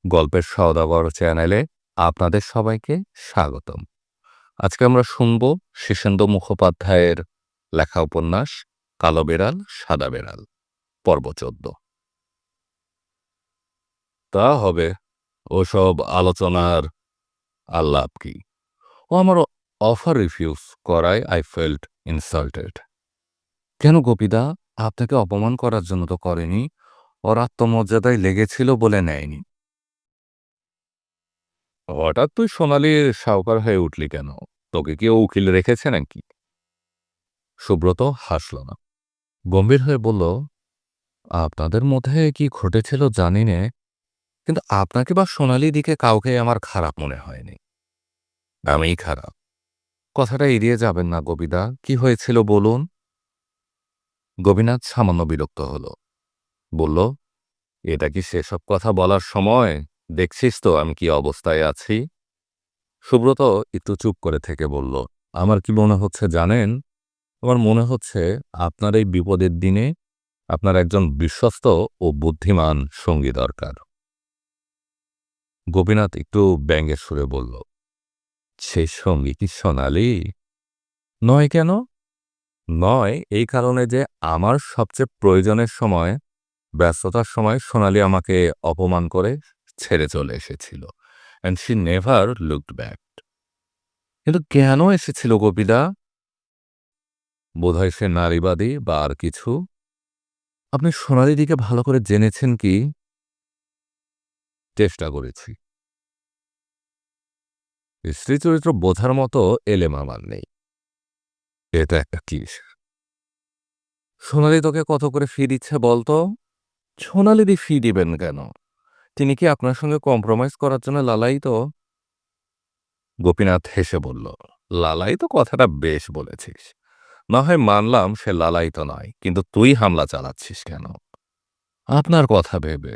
গল্পের সওদাগর চ্যানেলে আপনাদের সবাইকে স্বাগতম। আজকে আমরা শুনব শীর্ষেন্দু মুখোপাধ্যায়ের লেখা উপন্যাস কালো বেড়াল সাদা বেড়াল পর্ব ১৪। তা হবে, ওসব আলোচনার আর লাভ কি? ও আমার অফার রিফিউজ করায় আই ফেল্ট ইনসাল্টেড। কেন গোপীদা? আপনাকে অপমান করার জন্য তো করেনি। ওর আত্মমর্যাদায় লেগেছিল বলে নেয়নি। হঠাৎ তুই সোনালির সাউকার হয়ে উঠলি কেন? তোকে কি ও উকিল রেখেছে নাকি? সুব্রত হাসল না, গম্ভীর হয়ে বলল, আপনাদের মধ্যে কি ঘটেছিল জানি নে, কিন্তু আপনাকে বা সোনালি দিকে কাউকে আমার খারাপ মনে হয়নি। আমিই খারাপ। কথাটা এড়িয়ে যাবেন না গোপীদা, কি হয়েছিল বলুন। গোপীনাথ সামান্য বিরক্ত হল, বলল, এটা কি সেসব কথা বলার সময়? দেখছিস তো আমি কি অবস্থায় আছি। সুব্রত একটু চুপ করে থেকে বলল, আমার কি মনে হচ্ছে জানেন? আমার মনে হচ্ছে আপনার এই বিপদের দিনে আপনার একজন বিশ্বস্ত ও বুদ্ধিমান সঙ্গী দরকার। গোপীনাথ একটু ব্যঙ্গের সুরে বলল, সেই সঙ্গী কি সোনালি? নয় কেন? নয় এই কারণে যে আমার সবচেয়ে প্রয়োজনের সময়, ব্যস্ততার সময় সোনালি আমাকে অপমান করে ছেড়ে চলে এসেছিল, and she never looked back. কিন্তু কেন এসেছিল গোপীদা? বোধহয় সে নারীবাদী বা আর কিছু। আপনি সোনালিদিকে ভালো করে জেনেছেন কি? চেষ্টা করেছি। স্ত্রী চরিত্র বোঝার মতো এলেম আমার নেই। এটা একটা কিস। সোনালি তোকে কত করে ফি দিচ্ছে বলতো? সোনালিদি ফি দিবেন কেন? তিনি কি আপনার সঙ্গে কম্প্রোমাইজ করার জন্য লালায়িত? গোপীনাথ হেসে বলল, লালায়িত কথাটা বেশ বলেছিস। না হয় মানলাম সে লালায়িত নয়, কিন্তু তুই হামলা চালাচ্ছিস কেন? আপনার কথা ভেবে।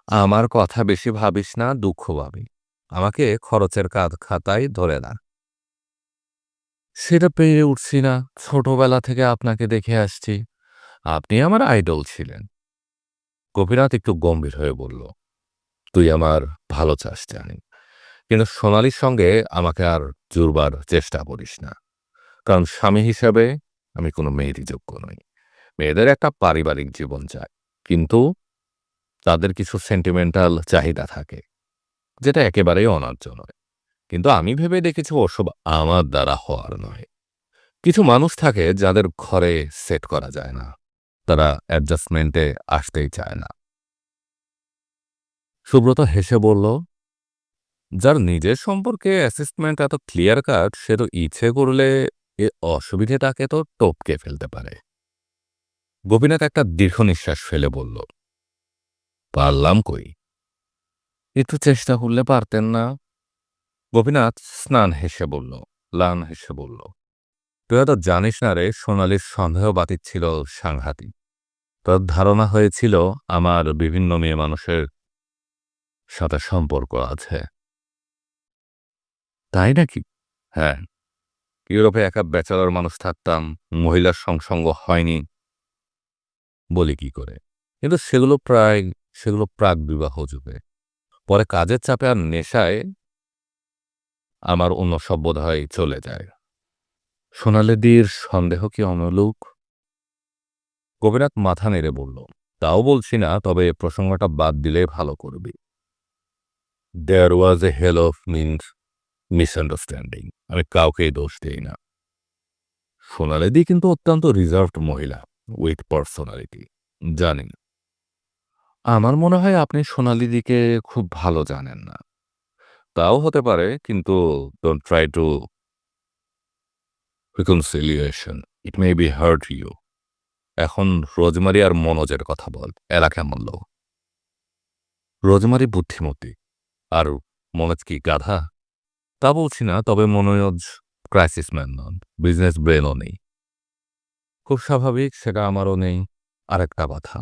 আমার কথা বেশি ভাবিস না, দুঃখ পাবি। আমাকে খরচের খাতায় ধরে না। সেটা পেরে উঠছি না। ছোটবেলা থেকে আপনাকে দেখে আসছি, আপনি আমার আইডল ছিলেন। গোপীনাথ একটু গম্ভীর হয়ে বলল, তুই আমার ভালো চাস জানি, কিন্তু সোনালির সঙ্গে আমাকে আর জুড়বার চেষ্টা করিস না। কারণ স্বামী হিসাবে আমি কোনো মেয়েরই যোগ্য নই। মেয়েদের একটা পারিবারিক জীবন চায়, কিন্তু তাদের কিছু সেন্টিমেন্টাল চাহিদা থাকে, যেটা একেবারেই অন্যায্য নয়। কিন্তু আমি ভেবে দেখেছি ওসব আমার দ্বারা হওয়ার নয়। কিছু মানুষ থাকে যাদের ঘরে সেট করা যায় না, তারা অ্যাডজাস্টমেন্টে আসতেই চায় না। সুব্রত হেসে বলল, যার নিজের সম্পর্কে অ্যাসেসমেন্ট এত ক্লিয়ার কাট, সে তো ইচ্ছে করলে এ অসুবিধেটাকে তো টপকে ফেলতে পারে। গোপীনাথ একটা দীর্ঘ নিঃশ্বাস ফেলে বলল, পারলাম কই? একটু চেষ্টা করলে পারতেন না? গোপীনাথ ম্লান হেসে বলল, তুই হয়তো জানিস না রে, সোনালির সন্দেহবাতিক ছিল সাংঘাতিক। তার ধারণা হয়েছিল আমার বিভিন্ন মেয়ে মানুষের সাথে সম্পর্ক আছে। তাই নাকি? হ্যাঁ, ইউরোপে একা ব্যাচেলর মানুষ থাকতাম, মহিলার সংসর্গ হয়নি বলি কি করে। কিন্তু সেগুলো প্রাক বিবাহ যুগে। পরে কাজের চাপে আর নেশায় আমার অন্য সব বোধহয় চলে যায়। সোনালিদির সন্দেহ কি অনলুক? গোপীনাথ মাথা নেড়ে বলল, তাও বলছি না, তবে প্রসঙ্গটা বাদ দিলে ভালো করবি। দেয়ার ওয়াজ এ হেল অফ মিসআন্ডারস্ট্যান্ডিং। আমি কাউকেই দোষ দিই না। সোনালিদি কিন্তু অত্যন্ত রিজার্ভড মহিলা, উইথ পার্সোনালিটি। জানি না। আমার মনে হয় আপনি সোনালিদিকে খুব ভালো জানেন না। তাও হতে পারে, কিন্তু don't try to reconciliation, it may be hurt you. এখন রোজমারি আর মনোজের কথা বল, এরা কেমন লোক? রোজমারি বুদ্ধিমতী, আর মনোজ কি গাধা? তা বলছি না, তবে মনোজ ক্রাইসিস ম্যান নন, বিজনেস ব্রেনও নেই। খুব স্বাভাবিক, সেটা আমারও নেই। আরেকটা কথা।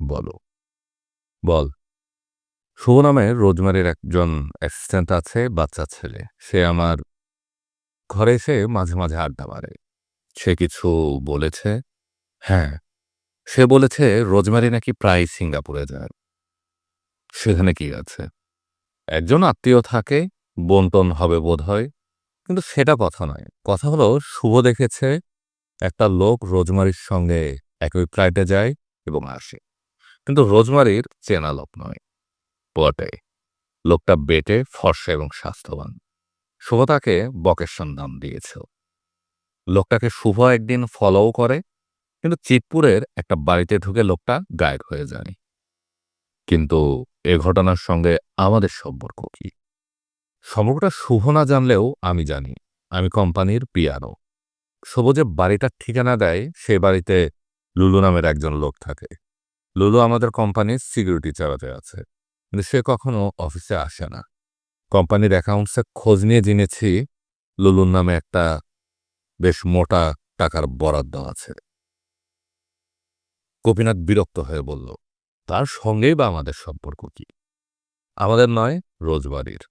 বলো। বল। শুভ নামের রোজমারির একজন অ্যাসিস্ট্যান্ট আছে, বাচ্চা ছেলে। সে আমার ঘরে এসে মাঝে মাঝে আড্ডা মারে। সে কিছু বলেছে? হ্যাঁ, সে বলেছে রোজমারি নাকি প্রায় সিঙ্গাপুরে যায়। সেখানে কি আছে? একজন আত্মীয় থাকে, বন্টন হবে বোধহয়। কিন্তু সেটা কথা নয়। কথা হলো শুভ দেখেছে একটা লোক রোজমারির সঙ্গে একই ফ্লাইটে যায় এবং আসে। কিন্তু রোজমারির চেনা লোক নয়। বটে, লোকটা বেঁটে, ফর্সা এবং স্বাস্থ্যবান। শুভ তাকে বকেশন নাম দিয়েছিল। লোকটাকে শুভ একদিন ফলোও করে, কিন্তু চিতপুরের একটা বাড়িতে ঢুকে লোকটা গায়েব হয়ে যায়। কিন্তু এ ঘটনার সঙ্গে আমাদের সম্পর্ক কি? সম্পর্কটা শুভ না জানলেও আমি জানি। আমি কোম্পানির পিয়ানো। শুভ যে বাড়িটার ঠিকানা দেয়, সে বাড়িতে লুলু নামের একজন লোক থাকে। লুলু আমাদের কোম্পানির সিকিউরিটি চালাতে আছে, কিন্তু সে কখনো অফিসে আসে না। কোম্পানির অ্যাকাউন্টসে খোঁজ নিয়ে জেনেছি লুলুর নামে একটা বেশ মোটা টাকার বরাদ্দ আছে। গোপীনাথ বিরক্ত হয়ে বলল, তার সঙ্গেই বা আমাদের সম্পর্ক কি? আমাদের নয়, রোজবাড়ির।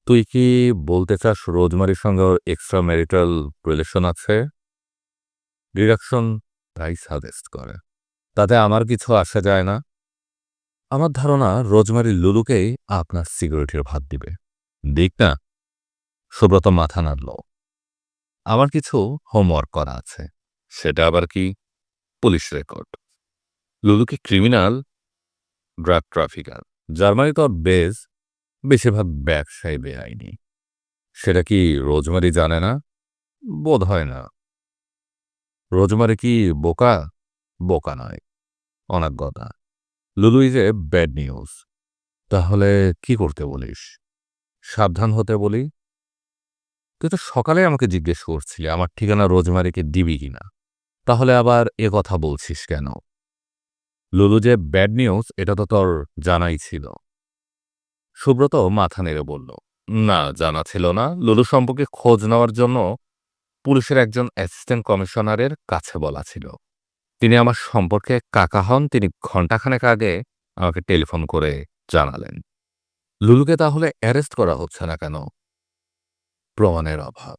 তুই কি বলতে চাস রোজমারির সঙ্গে ওর এক্সট্রা ম্যারিটাল রিলেশন আছে? ডিরেকশন তাই সাজেস্ট করে। তাতে আমার কিছু আসা যায় না। আমার ধারণা রোজমারি লুলুকেই আপনার সিকিউরিটির ভাত দিবে। দিক না। সুব্রত মাথা নাড়ল। আমার কিছু হোমওয়ার্ক করা আছে। সেটা আবার কি? Police record. লুলু কি ক্রিমিনাল? Drug trafficker. জার্মানি তো বেশ, বেশিরভাগ ব্যবসায়ী বেআইনি। সেটা কি রোজমারি জানে না? বোধ হয় না। রোজমারি কি বোকা? বোকা নয়, অনাজ্ঞতা। লুলু ইজ এ ব্যাড নিউজ। তাহলে কি করতে বলিস? সাবধান হতে বলি। তুই তো সকালে আমাকে জিজ্ঞেস করছিলি আমার ঠিকানা রোজমারিকে দিবি কিনা। তাহলে আবার এ কথা বলছিস কেন? লুলু যে ব্যাড নিউজ এটা তো তোর জানাই ছিল। সুব্রত মাথা নেড়ে বলল, না, জানা ছিল না। লুলু সম্পর্কে খোঁজ নেওয়ার জন্য পুলিশের একজন অ্যাসিস্ট্যান্ট কমিশনারের কাছে বলা ছিল। তিনি আমার সম্পর্কে কাকা হন। তিনি ঘণ্টাখানেক আগে আমাকে টেলিফোন করে জানালেন। লুলুকে তাহলে অ্যারেস্ট করা হচ্ছে না কেন? প্রমাণের অভাব।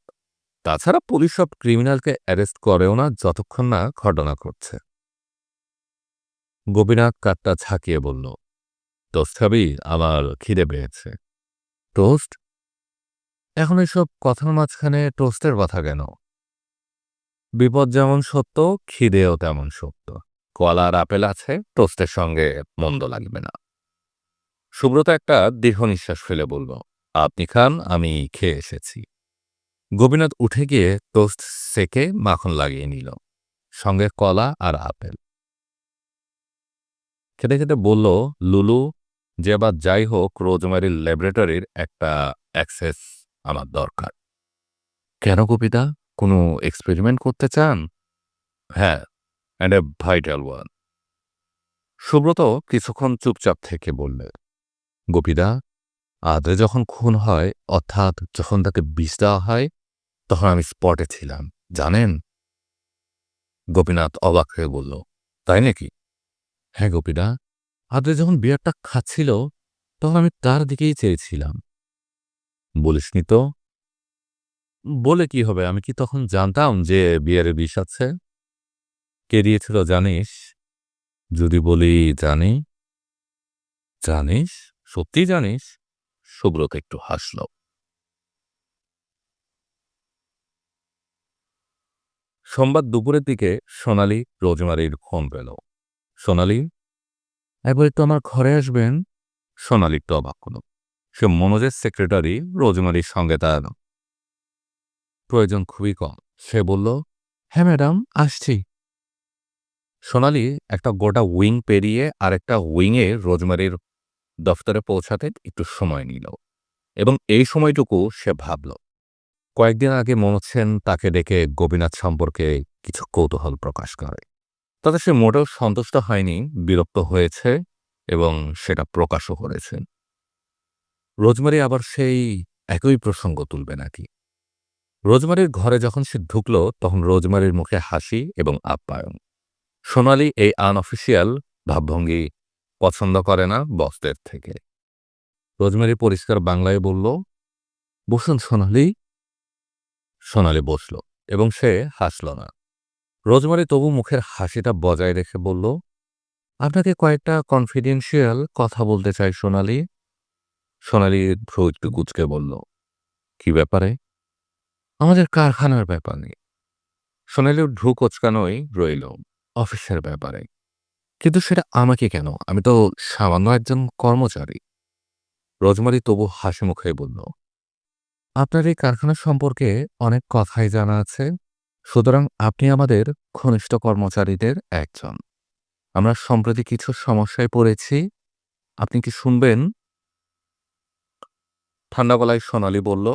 তাছাড়া পুলিশ সব ক্রিমিনালকে অ্যারেস্ট করেও না যতক্ষণ না ঘটনা ঘটছে। গোপীনাথ কাঠটা ঝাঁকিয়ে বলল, টোস্ট খাবি? আমার খিদে পেয়েছে। টোস্ট? এখন এসব কথার মাঝখানে টোস্টের কথা কেন? বিপদ যেমন সত্য, খিদেও তেমন সত্য। কলা আর আপেল আছে, টোস্টের সঙ্গে মন্দ লাগবে না। সুব্রত একটা দীর্ঘ নিঃশ্বাস ফেলে বলল, আপনি খান, আমি খেয়ে এসেছি। গোপীনাথ উঠে গিয়ে টোস্ট সেকে মাখন লাগিয়ে নিল, সঙ্গে কলা আর আপেল। খেতে খেতে বলল, লুলু যে বা যাই হোক, রোজমারির ল্যাবরেটরির একটা অ্যাক্সেস আমার দরকার। কেন কবিতা? কোনো এক্সপেরিমেন্ট করতে চান? হ্যাঁ, and a vital one. Subrata কিছুক্ষণ চুপচাপ থেকে বললে, গোপীদা, আদরে যখন খুন হয়, অর্থাৎ যখন তাকে বিষ দেওয়া হয়, তখন আমি স্পটে ছিলাম, জানেন? গোপীনাথ অবাক হয়ে বলল, তাই নাকি? হ্যাঁ গোপীদা, আদরে যখন বিয়ারটা খাচ্ছিল, তখন আমি তার দিকেই চেয়েছিলাম। বলিসনি তো? বলে কি হবে, আমি কি তখন জানতাম যে বিয়ারে বিষ আছে? কে দিয়েছিল জানিস? যদি বলি জানি। জানিস? সত্যি জানিস? সুব্রত একটু হাসল। সোমবার দুপুরের দিকে সোনালি রোজমারির ফোন পেল। সোনালি, একবার একটু আমার ঘরে আসবেন? সোনালি একটু অবাক হল। সে মনোজের সেক্রেটারি, রোজমারির সঙ্গে তার প্রয়োজন খুবই কম। সে বলল, হ্যাঁ ম্যাডাম, আসছি। সোনালি একটা গোটা উইং পেরিয়ে আরেকটা উইংয়ে রোজমারির দফতরে পৌঁছাতে একটু সময় নিল, এবং এই সময়টুকু সে ভাবল। কয়েকদিন আগে মনোজ সেন তাকে ডেকে গোপীনাথ সম্পর্কে কিছু কৌতূহল প্রকাশ করে। তাতে সে মোটেও সন্তুষ্ট হয়নি, বিরক্ত হয়েছে এবং সেটা প্রকাশও করেছে। রোজমারি আবার সেই একই প্রসঙ্গ তুলবে নাকি? রোজমারির ঘরে যখন সে ঢুকল, তখন রোজমারির মুখে হাসি এবং আপ্যায়ন। সোনালি এই আনঅফিসিয়াল ভাবভঙ্গি পছন্দ করে না বসদের থেকে। রোজমারি পরিষ্কার বাংলায় বলল, বসুন সোনালি। সোনালি বসল এবং সে হাসল না। রোজমারি তবু মুখের হাসিটা বজায় রেখে বলল, আপনাকে কয়েকটা কনফিডেন্সিয়াল কথা বলতে চাই সোনালি। সোনালি ভ্রু একটু কুঁচকে বলল, কি ব্যাপারে? আমাদের কারখানার ব্যাপারে। সোনালির ভ্রু কোঁচকানোই রইল, অফিসের ব্যাপারে। কিন্তু সেটা আমাকে কেন? আমি তো সামান্য একজন কর্মচারী। রোজমারি তবু হাসি মুখে বলল, আপনার এই কারখানা সম্পর্কে অনেক কথাই জানা আছে। সুতরাং আপনি আমাদের ঘনিষ্ঠ কর্মচারীদের একজন। আমরা সম্প্রতি কিছু সমস্যায় পড়েছি। আপনি কি শুনবেন? ঠান্ডা গলায় সোনালি বলল,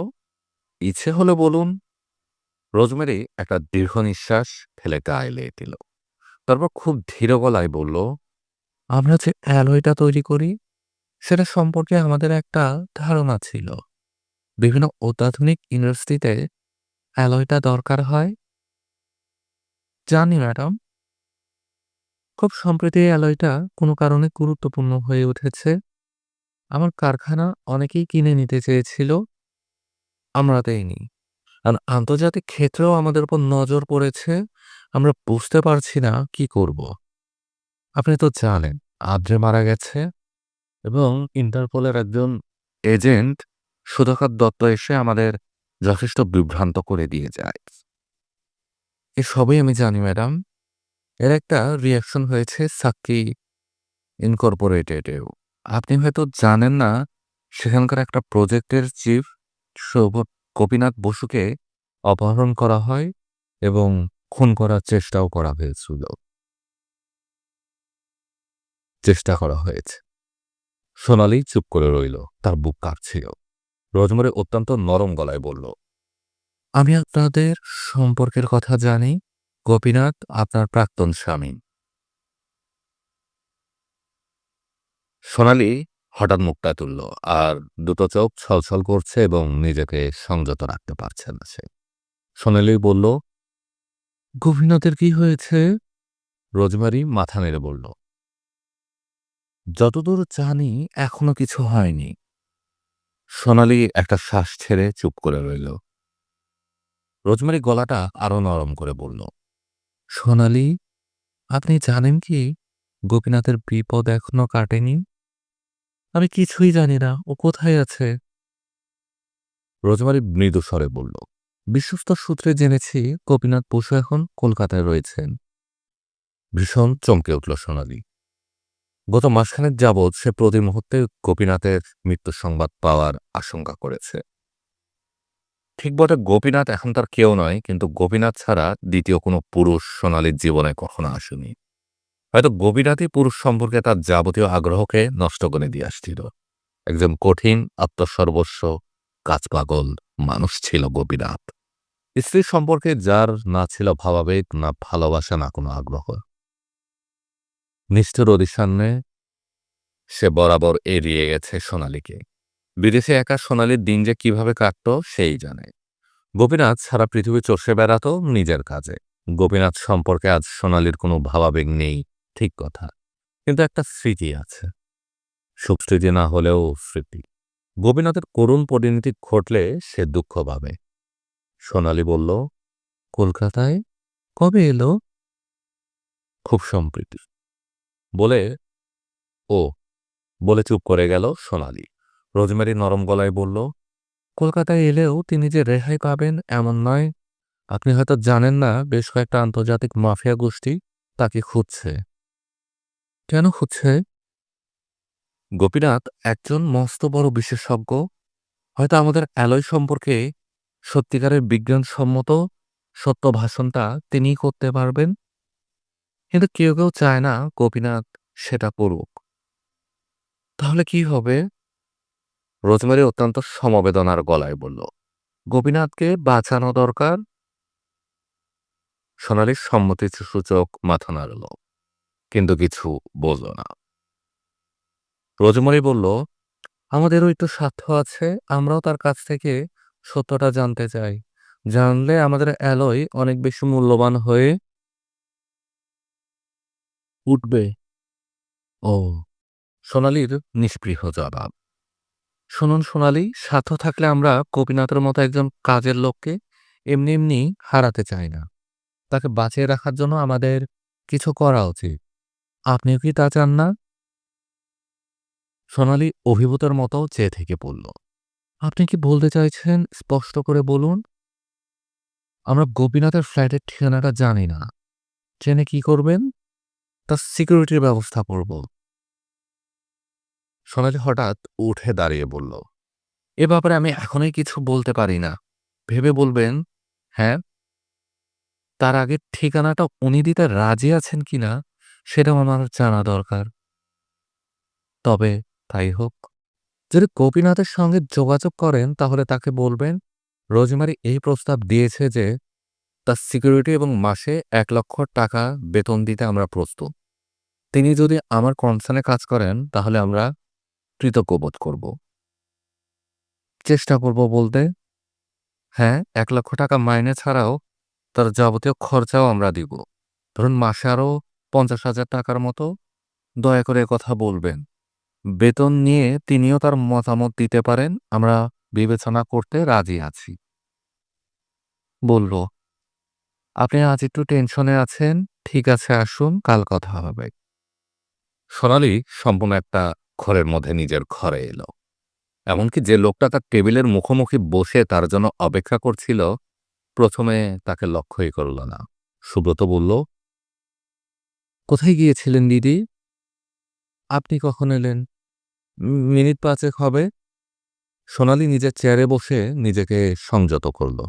ইচ্ছে হলে বলুন। রোজমেরি একটা দীর্ঘ নিঃশ্বাস ফেলে গায়ে দিল। তারপর খুব ধীর গলায় বলল, আমরা যে অ্যালয়টা তৈরি করি সেটা সম্পর্কে আমাদের একটা ধারণা ছিল। বিভিন্ন অত্যাধুনিক ইন্ডাস্ট্রিতে অ্যালয়টা দরকার হয়। জানি ম্যাডাম, খুব সম্প্রতি এই অ্যালয়টা কোনো কারণে গুরুত্বপূর্ণ হয়ে উঠেছে। আমার কারখানা অনেকেই কিনে নিতে চেয়েছিল, আমরা দেইনি। আর আন্তর্জাতিক ক্ষেত্রেও আমাদের উপর নজর পড়েছে। আমরা বুঝতে পারছি না কি করব। আপনি তো জানেন আদ্রে মারা গেছে এবং ইন্টারপোলের একজন এজেন্ট সুধাকর দত্ত এসে আমাদের যথেষ্ট বিভ্রান্ত করে দিয়ে যায়। এসবই আমি জানি ম্যাডাম। এর একটা রিঅ্যাকশন হয়েছে সাক্ষী ইনকর্পোরেটেডেও। আপনি হয়তো জানেন না, সেখানকার একটা প্রজেক্টের চিফ সৌগত গোপীনাথ বসুকে অপহরণ করা হয় এবং খুন করার চেষ্টা করা হয়েছে। সোনালি চুপ করে রইল, তার বুক কাঁপছিল। রোজমেরি অত্যন্ত নরম গলায় বলল, আমি আপনাদের সম্পর্কের কথা জানি। গোপীনাথ আপনার প্রাক্তন স্বামী। সোনালি হঠাৎ মুখটা তুলল, আর দুটো চোখ ছলছল করছে এবং নিজেকে সংযত রাখতে পারছে না সে। সোনালি বলল, গোপীনাথের কি হয়েছে? রোজমেরি মাথা নেড়ে বলল, যতদূর জানি এখনো কিছু হয়নি। সোনালি একটা শ্বাস ছেড়ে চুপ করে রইল। রোজমেরি গলাটা আরো নরম করে বলল, সোনালি, আপনি জানেন কি গোপীনাথের বিপদ এখনো কাটেনি? আমি কিছুই জানি না ও কোথায় আছে। রোজমেরি মৃদু স্বরে বলল, বিশ্বস্ত সূত্রে জেনেছি গোপীনাথ বসু এখন কলকাতায় রয়েছেন। ভীষণ চমকে উঠল সোনালি। গত মাসখানেক যাবৎ সে প্রতি মুহূর্তে গোপীনাথের মৃত্যুর সংবাদ পাওয়ার আশঙ্কা করেছে। ঠিক বটে, গোপীনাথ এখন তার কেউ নয়, কিন্তু গোপীনাথ ছাড়া দ্বিতীয় কোনো পুরুষ সোনালির জীবনে কখনো আসেনি। হয়তো গোপীনাথই পুরুষ সম্পর্কে তার যাবতীয় আগ্রহকে নষ্ট করে দিয়ে আসছিল। একজন কঠিন আত্মসর্বস্ব কাজপাগল মানুষ ছিল গোপীনাথ। স্ত্রীর সম্পর্কে যার না ছিল ভাবাবেগ, না ভালোবাসা, না কোনো আগ্রহ। নিষ্ঠুর অধিসান্নে সে বরাবর এড়িয়ে গেছে সোনালীকে। বিদেশে একা সোনালীর দিন যে কিভাবে কাটত সেই জানে। গোপীনাথ সারা পৃথিবী চষে বেড়াত নিজের কাজে। গোপীনাথ সম্পর্কে আজ সোনালীর কোনো ভাবাবেগ নেই, ঠিক কথা, কিন্তু একটা স্মৃতি আছে। সুস্মৃতি না হলেও স্মৃতি। গোপীনাথের করুণ পরিণতি ঘটলে সে দুঃখ পাবে। সোনালী বলল, কলকাতায় কবে এলো? খুব সম্প্রীতি। বলে ও বলে চুপ করে গেল সোনালী। রোজমেরি নরম গলায় বলল, কলকাতায় এলেও তিনি যে রেহাই পাবেন এমন নয়। আপনি হয়তো জানেন না, বেশ কয়েকটা আন্তর্জাতিক মাফিয়া গোষ্ঠী তাকে খুঁজছে। কেন খুঁজছে? গোপীনাথ একজন মস্ত বড় বিশেষজ্ঞ। হয়তো আমাদের অ্যালয় সম্পর্কে সত্যিকারের বিজ্ঞানসম্মত সত্য ভাষণটা তিনিই করতে পারবেন। কিন্তু কেউ কেউ চায় না গোপীনাথ সেটা করুক। তাহলে কি হবে? রোজমেরি অত্যন্ত সমবেদনার গলায় বলল, গোপীনাথকে বাঁচানো দরকার। সোনালির সম্মতিসূচক মাথা নাড়ল, কিন্তু কিছু বলল না। রোজমেরি বলল, আমাদেরও একটু স্বার্থ আছে। আমরাও তার কাছ থেকে সত্যটা জানতে চাই। জানলে আমাদের অ্যালয় অনেক বেশি মূল্যবান হয়ে উঠবে। ও, সোনালির নিষ্পৃহ জবাব। শুনুন সোনালি, স্বার্থ থাকলে আমরা গোপীনাথের মতো একজন কাজের লোককে এমনি এমনি হারাতে চাই না। তাকে বাঁচিয়ে রাখার জন্য আমাদের কিছু করা উচিত। আপনিও কি তা চান না? সোনালি অভিভূতের মতো চেয়ে থেকে বলল, আপনি কি বলতে চাইছেন স্পষ্ট করে বলুন। আমরা গোপীনাথের ফ্ল্যাটের ঠিকানাটা জানি না। জেনে কি করবেন? তার সিকিউরিটির ব্যবস্থা করব। সোনালি হঠাৎ উঠে দাঁড়িয়ে বলল, এ ব্যাপারে আমি এখনই কিছু বলতে পারি না। ভেবে বলবেন। হ্যাঁ, তার আগে ঠিকানাটা উনি দিতে রাজি আছেন কিনা সেটাও আমার জানা দরকার। তবে তাই হোক। যদি গোপীনাথের সঙ্গে যোগাযোগ করেন তাহলে তাকে বলবেন রোজমেরি এই প্রস্তাব দিয়েছে যে তার সিকিউরিটি এবং মাসে ১,০০,০০০ টাকা বেতন দিতে আমরা প্রস্তুত। তিনি যদি আমার কনসার্নে কাজ করেন তাহলে আমরা কৃতজ্ঞ বোধ করব। চেষ্টা করব বলতে, হ্যাঁ, ১,০০,০০০ টাকা মাইনে ছাড়াও তার যাবতীয় খরচাও আমরা দিব। ধরুন মাসে আরও ৫০,০০০ টাকার মতো। দয়া করে কথা বলবেন। বেতন নিয়ে তিনিও তার মতামত দিতে পারেন। আমরা বিবেচনা করতে রাজি আছি। বলল, আপনি আজ একটু টেনশনে আছেন। ঠিক আছে, আসুন, কাল কথা হবে। সোনালি সম্পূর্ণ একটা ঘরের মধ্যে নিজের ঘরে এলো। এমনকি যে লোকটা তার টেবিলের মুখোমুখি বসে তার জন্য অপেক্ষা করছিল, প্রথমে তাকে লক্ষ্যই করল না। সুব্রত বলল, কোথায় গিয়েছিলেন দিদি? আপনি কখন এলেন? মিনিট ৫ হবে। সোনালি নিজের চেয়ারে বসে নিজেকে সংযত করল।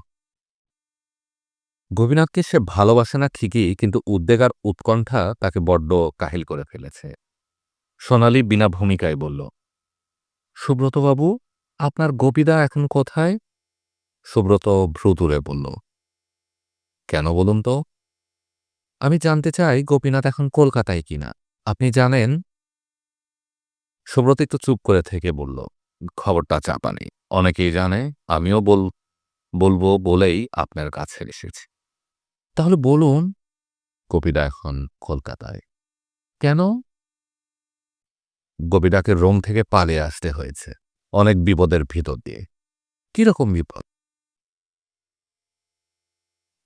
গোপীনাথকে সে ভালোবাসে না ঠিকই, কিন্তু উদ্বেগ আর উৎকণ্ঠা তাকে বড্ড কাহিল করে ফেলেছে। সোনালি বিনা ভূমিকায় বলল, সুব্রতবাবু, আপনার গোপীদা এখন কোথায়? সুব্রত ভ্রু তুলে বলল, কেন বলুন তো? আমি জানতে চাই গোপীনাথ এখন কলকাতায় কিনা। আপনি জানেন? সুব্রত একটু চুপ করে থেকে বলল, খবরটা চাপা নেই। অনেকেই জানে, আমিও বলবো বলেই আপনার কাছে এসেছি। তাহলে বলুন। গোপীদা এখন কলকাতায়। কেন? গোপীদাকে রোম থেকে পালিয়ে আসতে হয়েছে, অনেক বিপদের ভিতর দিয়ে। কিরকম বিপদ?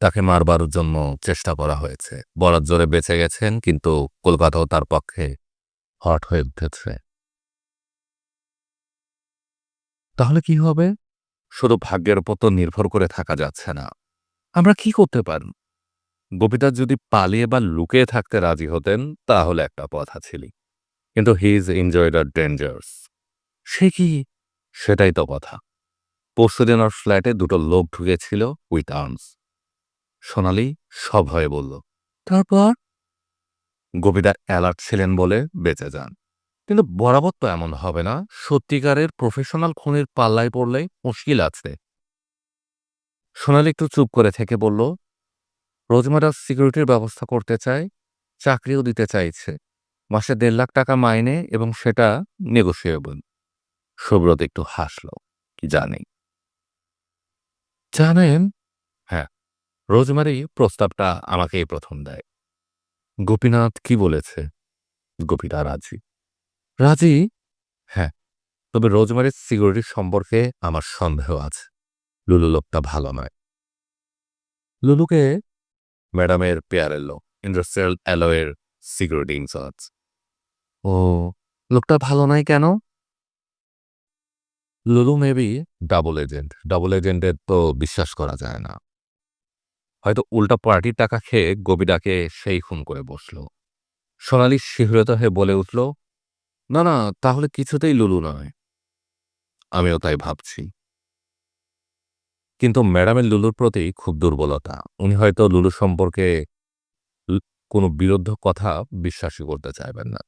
তাকে মারবার জন্য চেষ্টা করা হয়েছে। বরাত জোরে বেঁচে গেছেন, কিন্তু কলকাতাও তার পক্ষে হট হয়ে উঠেছে। তাহলে কি হবে? শুধু ভাগ্যের উপর তো নির্ভর করে থাকা যাচ্ছে না। আমরা কি করতে পারি? গোপীদা যদি পালিয়ে বা লুকিয়ে থাকতে রাজি হতেন তাহলে একটা পথ ছিল, কিন্তু হি ইজ এনজয়েড আর ডেঞ্জার্স। সে কি? সেটাই তো কথা। পরশুদিন ওর ফ্ল্যাটে দুটো লোক ঢুকেছিল উইথ আর্মস। সোনালি সভয়ে বলল, তারপর? গোপীদা অ্যালার্ট ছিলেন বলে বেঁচে যান। কিন্তু বরাবর তো এমন হবে না। সত্যিকারের প্রফেশনাল খুনির পাল্লায় পড়লে মুশকিল আছে। সোনালি একটু চুপ করে থেকে বলল, রোজমেরা সিকিউরিটির ব্যবস্থা করতে চায়, চাকরিও দিতে চাইছে, মাসে ১,৫,০০,০০০ টাকা মাইনে, এবং সেটা নেগোশিয়েবল। সুব্রত একটু হাসল। কি জানি? জানেন? হ্যাঁ, রোজমেরি প্রস্তাবটা আমাকেই প্রথম দেয়। গোপীনাথ কি বলেছে? গোপীদা রাজি। রাজি? হ্যাঁ, তবে রোজমেরির সিকিউরিটির সম্পর্কে আমার সন্দেহ আছে। লুলু লোকটা ভালো নয়। লুলুকে? ম্যাডামের পেয়ারের লোক, ইন্ডাস্ট্রিয়াল অ্যালয়ের সিকিউরিটি ইনচার্জ। ও, লোকটা ভালো নয় কেন? লুলু মেবি ডাবল এজেন্ট। ডাবল এজেন্টের তো বিশ্বাস করা যায় না। হয়তো উল্টা পার্টির টাকা খেয়ে গোবিদাকে সেই খুন করে বসল। সোনালি শিহরিত হয়ে বলে উঠল, না না, তাহলে কিছুতেই লুলু নয়। আমিও তাই ভাবছি। কিন্তু ম্যাডামের লুলুর প্রতি খুব দুর্বলতা। উনি হয়তো লুলু সম্পর্কে কোনো বিরুদ্ধ কথা বিশ্বাসই করতে চাইবেন না।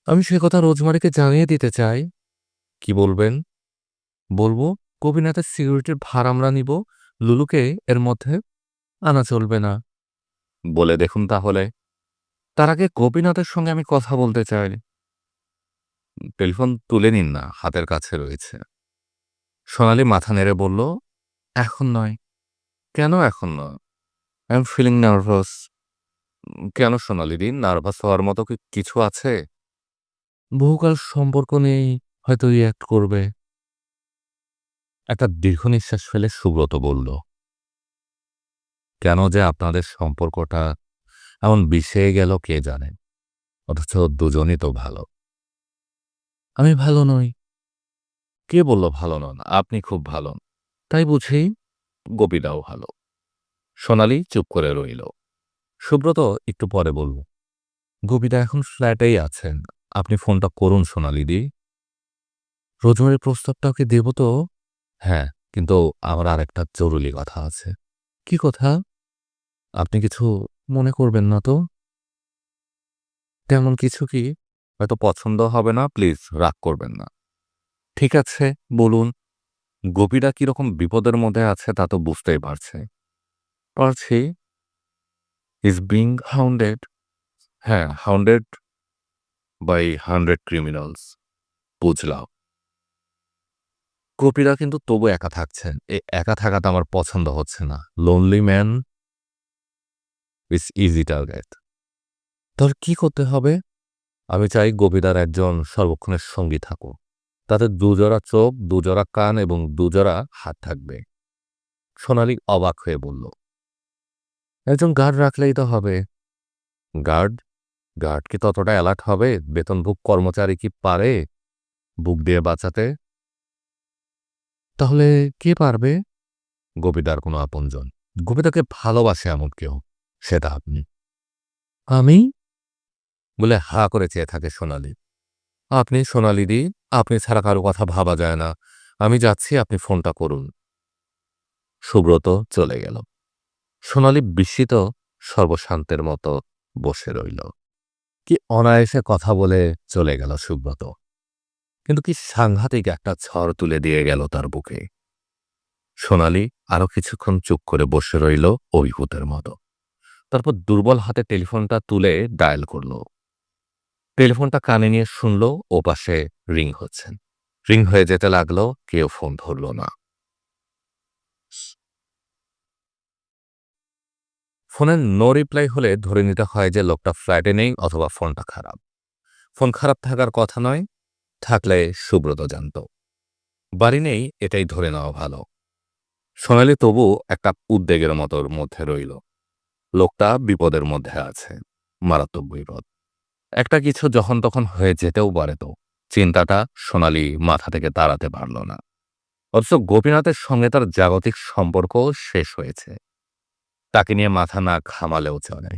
আমি সে কথা রোজমারিকে জানিয়ে দিতে চাই। কি বলবেন? বলবো গোপীনাথের সিকিউরিটির ভার আমরা নিব, লুলুকে এর মধ্যে আনা চলবে না। বলে দেখুন তাহলে। তার আগে গোপীনাথের সঙ্গে আমি কথা বলতে চাই। টেলিফোন তুলে নিন না, হাতের কাছে রয়েছে। সোনালি মাথা নেড়ে বলল, এখন নয়। কেন এখন নয়? I am feeling nervous. কেন সোনালিদি, নার্ভাস হওয়ার মতো কিছু আছে? বহুকাল সম্পর্ক নেই, হয়তো রিয়্যাক্ট করবে। একটা দীর্ঘ নিঃশ্বাস ফেলে সুব্রত বলল, কেন যে আপনাদের সম্পর্কটা এমন বিষে গেল কে জানে, অথচ দুজনই তো ভালো। আমি ভালো নই। কে বলল ভালো নন? আপনি খুব ভালো। তাই বুঝি? গোপীদাও ভালো। সোনালি চুপ করে রইল। সুব্রত একটু পরে বলল, গোপীদা এখন ফ্ল্যাটেই আছেন। আপনি ফোনটা করুন সোনালিদি। রোজমেরির প্রস্তাবটা ওকে দেব তো? হ্যাঁ, কিন্তু আমার আরেকটা জরুরি কথা আছে। কি কথা? আপনি কিছু মনে করবেন না তো? তেমন কিছু কি? হয়তো পছন্দ হবে না, প্লিজ রাগ করবেন না। ঠিক আছে, বলুন। গোপীরা কিরকম বিপদের মধ্যে আছে তা তো বুঝতেই পারছে। পারছি। Is being hounded. হ্যাঁ, হাউন্ডেড বাই 100 ক্রিমিনালস। বুঝলাম। গোপীরা কিন্তু তবু একা থাকছেন। এই একা থাকাটা আমার পছন্দ হচ্ছে না। Lonely man is easy target. তাহলে কি করতে হবে? আমি চাই গোপীদার একজন সর্বক্ষণের সঙ্গী থাকুক। তাতে দুজোড়া চোখ, দুজোড়া কান এবং দুজোড়া হাত থাকবে। সোনালি অবাক হয়ে বলল, একজন গার্ড রাখলেই তো হবে। গার্ড? গার্ড কি ততটা অ্যালার্ট হবে? বেতনভুক কর্মচারী কি পারে বুক দিয়ে বাঁচাতে? তাহলে কে পারবে? গোপীদার কোনো আপনজন। গোপীদাকে ভালোবাসে এমন কেউ। সেটা আপনি। আমি? বলে হা করে চেয়ে থাকে সোনালি। আপনি সোনালিদি, আপনি ছাড়া কারো কথা ভাবা যায় না। আমি যাচ্ছি, আপনি ফোনটা করুন। সুব্রত চলে গেল। সোনালি বিস্মিত সর্বশান্তের মতো বসে রইল। কি অনায়াসে কথা বলে চলে গেল সুব্রত। কিন্তু কি সাংঘাতিক একটা ঝড় তুলে দিয়ে গেল তার বুকে। সোনালি আরো কিছুক্ষণ চুপ করে বসে রইল অভিভূতের মতো। তারপর দুর্বল হাতে টেলিফোনটা তুলে ডায়াল করল। টেলিফোনটা কানে নিয়ে শুনল ওপাশে রিং হচ্ছেন। রিং হয়ে যেতে লাগলো, কেউ ফোন ধরল না। ফোনের নো রিপ্লাই হলে ধরে নিতে হয় যে লোকটা ফ্ল্যাটে নেই অথবা ফোনটা খারাপ। ফোন খারাপ থাকার কথা নয়, থাকলে সুব্রত জানত। বাড়ি নেই এটাই ধরে নেওয়া ভালো। সোনালি তবু একটা উদ্বেগের মতোর মধ্যে রইল। লোকটা বিপদের মধ্যে আছে, মারাত্মক বিপদ। একটা কিছু যখন তখন হয়ে যেতেও পারে তো। চিন্তাটা সোনালি মাথা থেকে তাড়াতে পারল না। অথচ গোপীনাথের সঙ্গে তার জাগতিক সম্পর্ক শেষ হয়েছে। তাকে নিয়ে মাথা না ঘামালেও চলে।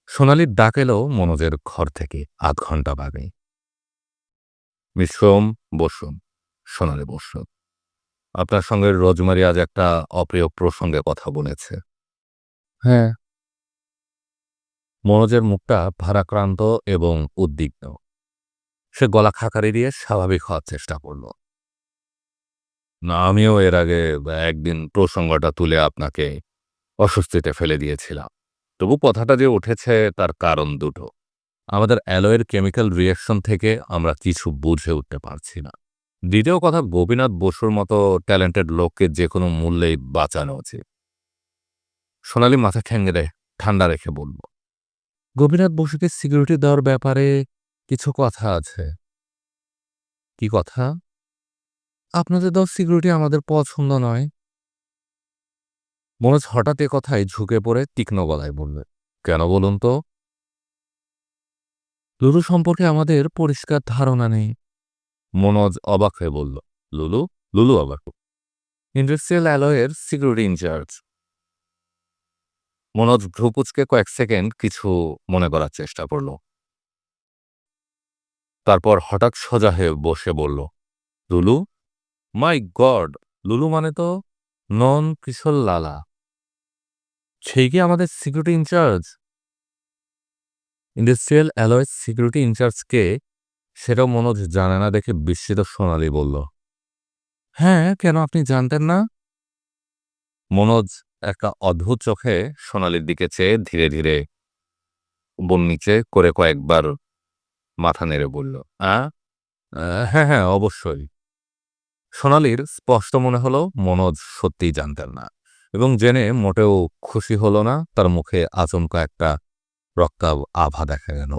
সোনালির ডাক এলো মনোজের ঘর থেকে ৮ ঘন্টা বাদে। মিস সোম, বসুন। সোনালি বসল। আপনার সঙ্গে রোজমারি আজ একটা অপ্রিয় প্রসঙ্গে কথা বলেছে। হ্যাঁ। মনোজের মুখটা ভারাক্রান্ত এবং উদ্বিগ্ন। সে গলা খাকারি দিয়ে স্বাভাবিক হওয়ার চেষ্টা করল। না, আমিও এর আগে একদিন প্রসঙ্গটা তুলে আপনাকে অস্বস্তিতে ফেলে দিয়েছিলাম। তবু কথাটা যে উঠেছে তার কারণ দুটো। আমাদের অ্যালয়ের কেমিক্যাল রিঅ্যাকশন থেকে আমরা কিছু বুঝে উঠতে পারছি না। দ্বিতীয় কথা, গোপীনাথ বসুর মতো ট্যালেন্টেড লোককে যে কোনো মূল্যেই বাঁচানো উচিত। সোনালি মাথা ঠেঙ্গে ঠান্ডা রেখে বলল, গোপীনাথ বসুকে সিকিউরিটি দেওয়ার ব্যাপারে কিছু কথা আছে। কি কথা? আপনাদের দেওয়া সিকিউরিটি আমাদের পছন্দ নয়। মনোজ হঠাৎ এ কথায় ঝুঁকে পড়ে তীক্ষ্ণ গলায় বলল, কেন বলুন তো? লুলু সম্পর্কে আমাদের পরিষ্কার ধারণা নেই। মনোজ অবাক হয়ে বলল, লুলু? লুলু আবার? ইন্ডাস্ট্রিয়াল অ্যালয়ের সিকিউরিটি ইনচার্জ। মনোজ ভ্রুকুচকে কয়েক সেকেন্ড কিছু মনে করার চেষ্টা করল। তারপর হঠাৎ সোজা হয়ে বসে বলল, লুলু? My God! লুলু মানে তো নন কিশোর লালা। সেই কি আমাদের সিকিউরিটি ইনচার্জ? ইন্ডাস্ট্রিয়াল অ্যালয়ের সিকিউরিটি ইনচার্জ কে সেটাও মনোজ জানে না দেখে বিস্মিত সোনালি বলল, হ্যাঁ, কেন আপনি জানতেন না? মনোজ একটা অদ্ভুত চোখে সোনালির দিকে চেয়ে ধীরে ধীরে বোন নিচে করে কয়েকবার মাথা নেড়ে বলল, হ্যাঁ, হ্যাঁ, অবশ্যই। সোনালির স্পষ্ট মনে হলো মনোজ সত্যিই জানতেন না, এবং জেনে মোটেও খুশি হলো না। তার মুখে আচমকা একটা রক্তাভ আভা দেখা গেল।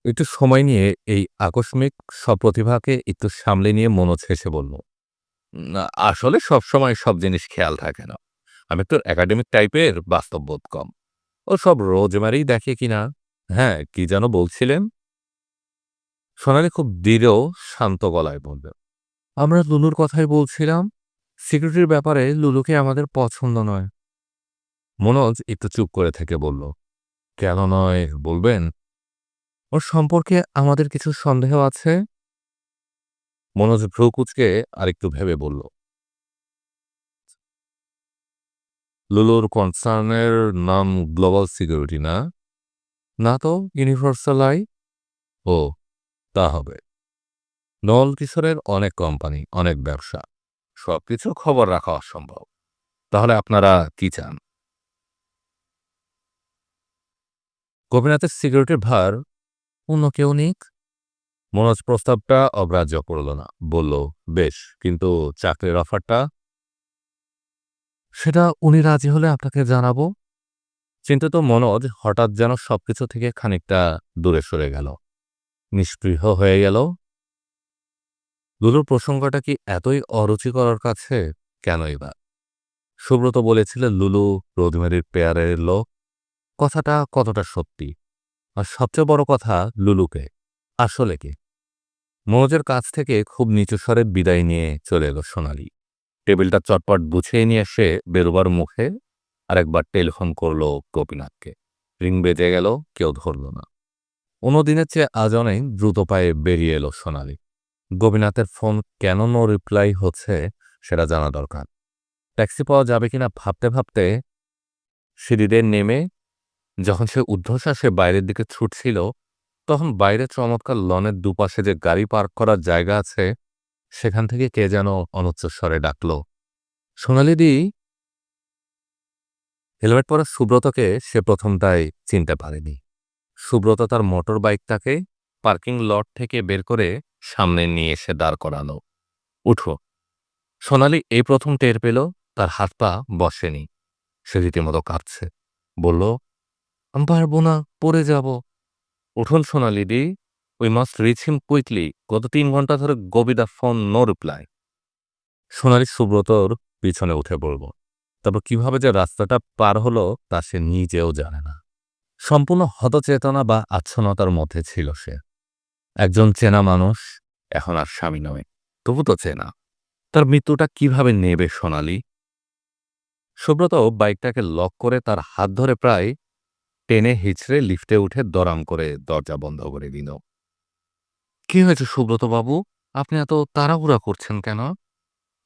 একটু সময় নিয়ে এই আকস্মিক সপ্রতিভাকে একটু সামলে নিয়ে মনোজ হেসে বলল, না, আসলে সবসময় সব জিনিস খেয়াল থাকে না। আমি একটু একাডেমিক টাইপের, বাস্তববোধ কম। ও সব রোজমেরেই দেখে কিনা। হ্যাঁ, কি যেন বলছিলেন? সোনালি খুব দৃঢ় শান্ত গলায় বলল, আমরা লুলুর কথাই বলছিলাম। সিকিউরিটির ব্যাপারে লুলুকে আমাদের পছন্দ নয়। মনোজ একটু চুপ করে থেকে বলল, কেন নয় বলবেন? ওর সম্পর্কে আমাদের কিছু সন্দেহ আছে। মনোজ ভ্রু কুঁচকে আরেকটু ভেবে বলল, লুলুর কনসার্নের নাম গ্লোবাল সিকিউরিটি না? না তো, ইউনিভার্সাল আই। ও, তা হবে। নল কিশোরের অনেক কোম্পানি, অনেক ব্যবসা, সবকিছু খবর রাখা অসম্ভব। তাহলে আপনারা কি চান? গোপীনাথের সিকিউরিটির ভার অন্য কেউ নিক। মনোজ প্রস্তাবটা অগ্রাহ্য করল না, বলল, বেশ, কিন্তু চাকরির অফারটা? সেটা উনি রাজি হলে আপনাকে জানাবো। চিন্তিত মনোজ হঠাৎ যেন সবকিছু থেকে খানিকটা দূরে সরে গেল, নিষ্পৃহ হয়ে গেল। লুলুর প্রসঙ্গটা কি এতই অরুচিকর কাছে? কেনই বা? সুব্রত বলেছিলেন লুলু রোজমেরির পেয়ারের লোক। কথাটা কতটা সত্যি? আর সবচেয়ে বড় কথা, লুলুকে আসলে কি? মনোজের কাছ থেকে খুব নিচু স্বরে বিদায় নিয়ে চলে এলো সোনালি। টেবিলটা চটপট গুছিয়ে নিয়ে এসে বেরোবার মুখে আরেকবার টেলিফোন করলো গোপীনাথকে। রিং বেজে গেল, কেউ ধরল না। অন্যদিনের চেয়ে আজ অনেক দ্রুত পায়ে বেরিয়ে এলো সোনালি। গোপীনাথের ফোন কেন নো রিপ্লাই হচ্ছে সেটা জানা দরকার। ট্যাক্সি পাওয়া যাবে কিনা ভাবতে ভাবতে সিঁড়িতে নেমে যখন সে ঊর্ধ্বশ্বাসে বাইরের দিকে ছুটছিল, তখন বাইরে চমৎকার লনের দুপাশে যে গাড়ি পার্ক করার জায়গা আছে, সেখান থেকে কে যেন অনুচ্চস্বরে ডাকল, সোনালিদি। হেলমেট পরা সুব্রতকে সে প্রথমটাই চিনতে পারেনি। সুব্রত তার মোটর বাইকটাকে পার্কিং লট থেকে বের করে সামনে নিয়ে এসে দাঁড় করানো। উঠো। সোনালি এই প্রথম টের পেল তার হাত পা বসেনি, সে রীতিমতো কাঁপছে। বলল, আমি পারবো না, পড়ে যাব। উঠুন সোনালিদি, we must reach him quickly. গত 3 ঘন্টা ধরে গোবিদা ফোন, নো রিপ্লাই। সোনালি সুব্রতর পিছনে উঠে পড়ল। তারপর কিভাবে যে রাস্তাটা পার হলো তা সে নিজেও জানে না। সম্পূর্ণ হতচেতনা বা আচ্ছন্নতার মধ্যে ছিল সে। একজন চেনা মানুষ, এখন আর স্বামী নয়, তবু তো চেনা। তার মৃত্যুটা কিভাবে নেবে সোনালি? সুব্রত বাইকটাকে লক করে তার হাত ধরে প্রায় টেনে হিচড়ে লিফটে উঠে দরাম করে দরজা বন্ধ করে দিল। কি হয়েছে সুব্রত বাবু? আপনি এত তাড়াহুড়া করছেন কেন?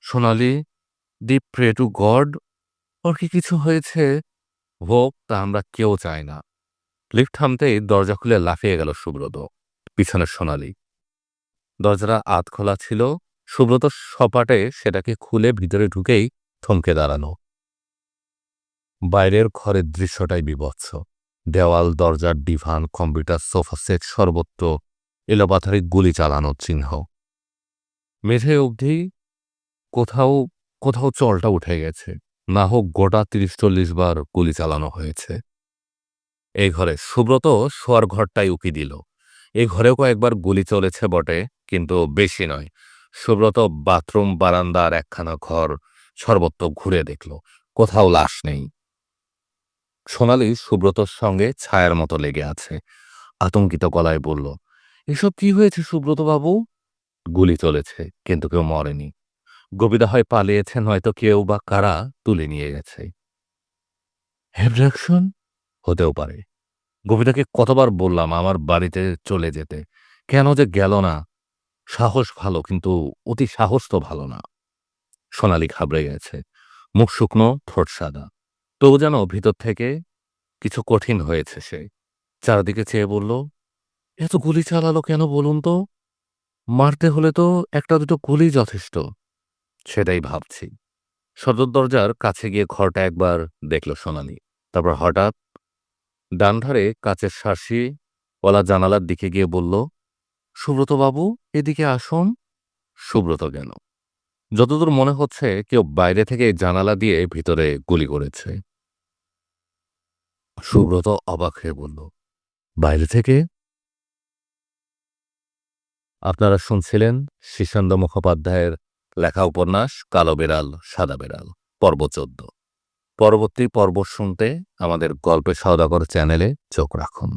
সোনালি, দি প্রে টু গড, ওর কি কিছু হয়েছে? হোক, তা আমরা কেউ চাই না। লিফট থামতেই দরজা খুলে লাফিয়ে গেল সুব্রত। পিছনে সোনালি। দরজাটা আধ খোলা ছিল। সুব্রত সপাটে সেটাকে খুলে ভিতরে ঢুকেই থমকে দাঁড়ানো। বাইরের ঘরের দৃশ্যটাই বীভৎস। দেওয়াল, দরজার ডিভান, কম্পিউটার, সোফা সেট, সর্বত্র এলোপাথারি গুলি চালানোর চিহ্ন। মেঝে অবধি কোথাও কোথাও চলটা উঠে গেছে, না হোক গোটা ৩০-৪০ বার গুলি চালানো হয়েছে। এই ঘরে সুব্রত শোয়ার ঘরটাই উকি দিল। এই ঘরেও কয়েকবার গুলি চলেছে বটে, কিন্তু বেশি নয়। সুব্রত বাথরুম, বারান্দা আর একখানা ঘর সর্বত্র ঘুরে দেখল, কোথাও লাশ নেই। সোনালি সুব্রতর সঙ্গে ছায়ার মতো লেগে আছে, আতঙ্কিত গলায় বলল, এসব কি হয়েছে সুব্রত বাবু? গুলি চলেছে, কিন্তু কেউ মরেনি। গোবিদা হয় পালিয়েছে, নয়তো কেউ বা কারা তুলে নিয়ে গেছে। অ্যাবডাকশন হতেও পারে। গোবিদাকে কতবার বললাম আমার বাড়িতে চলে যেতে, কেন যে গেল না। সাহস ভালো, কিন্তু অতি সাহস তো ভালো না। সোনালি ঘাবড়ে গেছে, মুখ শুকনো, ঠোঁট সাদা। তবু যেন ভিতর থেকে কিছু কঠিন হয়েছে সে। চারদিকে চেয়ে বলল, এত গুলি চালালো কেন বলুন তো? মারতে হলে তো একটা দুটো গুলি যথেষ্ট। সেটাই ভাবছি। সদর দরজার কাছে গিয়ে ঘরটা একবার দেখল সোনালি। তারপর হঠাৎ ডান ধারে কাচের শাসি ওলা জানালার দিকে গিয়ে বলল, সুব্রত বাবু, এদিকে আসুন। সুব্রত গেল। যতদূর মনে হচ্ছে কেউ বাইরে থেকে জানালা দিয়ে ভিতরে গুলি করেছে। সুব্রত অবাক হয়ে বলল, বাইরে থেকে? আপনারা শুনছিলেন শীর্ষেন্দু মুখোপাধ্যায়ের লেখা উপন্যাস কালো বেড়াল সাদা বেড়াল, পর্ব ১৪। পরবর্তী পর্ব শুনতে আমাদের গল্পের সওদাগর চ্যানেলে চোখ রাখুন।